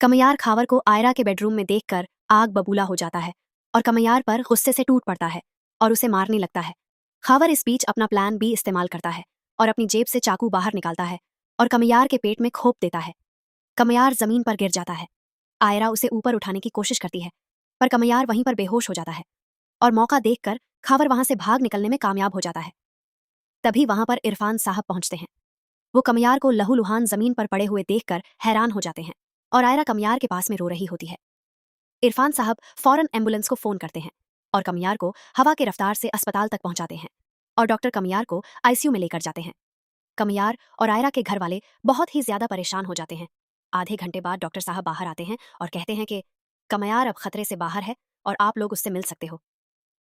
कमयार खावर को आयरा के बेडरूम में देखकर आग बबूला हो जाता है और कमयार पर गुस्से से टूट पड़ता है और उसे मारने लगता है। खावर इस बीच अपना प्लान बी इस्तेमाल करता है और अपनी जेब से चाकू बाहर निकालता है और कमयार के पेट में खोप देता है। कमयार जमीन पर गिर जाता है। आयरा उसे ऊपर उठाने की कोशिश करती है, पर कमयार वहीं पर बेहोश हो जाता है और मौका देखकर खावर वहां से भाग निकलने में कामयाब हो जाता है। तभी वहां पर इरफान साहब पहुंचते हैं। वो कमयार को लहूलुहान जमीन पर पड़े हुए देखकर हैरान हो जाते हैं और आयरा कमयार के पास में रो रही होती है। इरफान साहब फौरन एम्बुलेंस को फोन करते हैं और कमयार को हवा के रफ्तार से अस्पताल तक पहुंचाते हैं और डॉक्टर कमयार को आईसीयू में लेकर जाते हैं। कमयार और आयरा के घर वाले बहुत ही ज्यादा परेशान हो जाते हैं। आधे घंटे बाद डॉक्टर साहब बाहर आते हैं और कहते हैं कि कमयार अब खतरे से बाहर है और आप लोग उससे मिल सकते हो।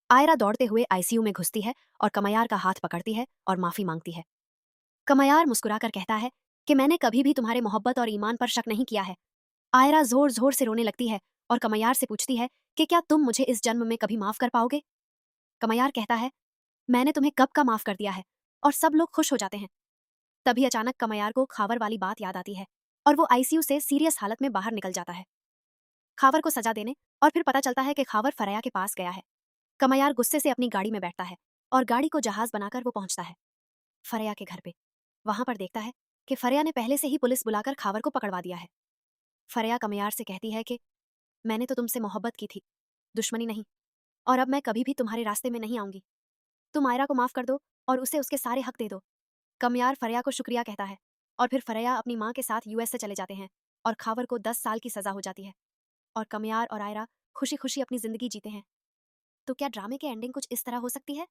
आयरा दौड़ते हुए आईसीयू में घुसती है और कमयार का हाथ पकड़ती है और माफी मांगती है। कमयार मुस्कुराकर कहता है कि मैंने कभी भी तुम्हारे मोहब्बत और ईमान पर शक नहीं किया है। आयरा जोर जोर से रोने लगती है और कमयार से पूछती है कि क्या तुम मुझे इस जन्म में कभी माफ कर पाओगे। कमयार कहता है, मैंने तुम्हें कब का माफ कर दिया है, और सब लोग खुश हो जाते हैं। तभी अचानक कमयार को खावर वाली बात याद आती है और वो आईसीयू से सीरियस हालत में बाहर निकल जाता है, खावर को सजा देने। और फिर पता चलता है कि खावर फरया के पास गया है। कमयार गुस्से से अपनी गाड़ी में बैठता है और गाड़ी को जहाज बनाकर वो पहुंचता है फरया के घर पे। वहां पर देखता है कि फरया ने पहले से ही पुलिस बुलाकर खावर को पकड़वा दिया है। फरया कमयार से कहती है कि मैंने तो तुमसे मोहब्बत की थी, दुश्मनी नहीं, और अब मैं कभी भी तुम्हारे रास्ते में नहीं आऊंगी। तुम आयरा को माफ कर दो और उसे उसके सारे हक दे दो। कमयार फरया को शुक्रिया कहता है और फिर फरया अपनी माँ के साथ यूएस से चले जाते हैं और खावर को 10 साल की सजा हो जाती है और कमयार और आयरा खुशी खुशी अपनी जिंदगी जीते हैं। तो क्या ड्रामे की एंडिंग कुछ इस तरह हो सकती है?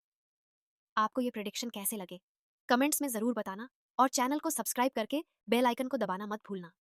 आपको ये प्रेडिक्शन कैसे लगे, कमेंट्स में जरूर बताना और चैनल को सब्सक्राइब करके बेल आइकन को दबाना मत भूलना।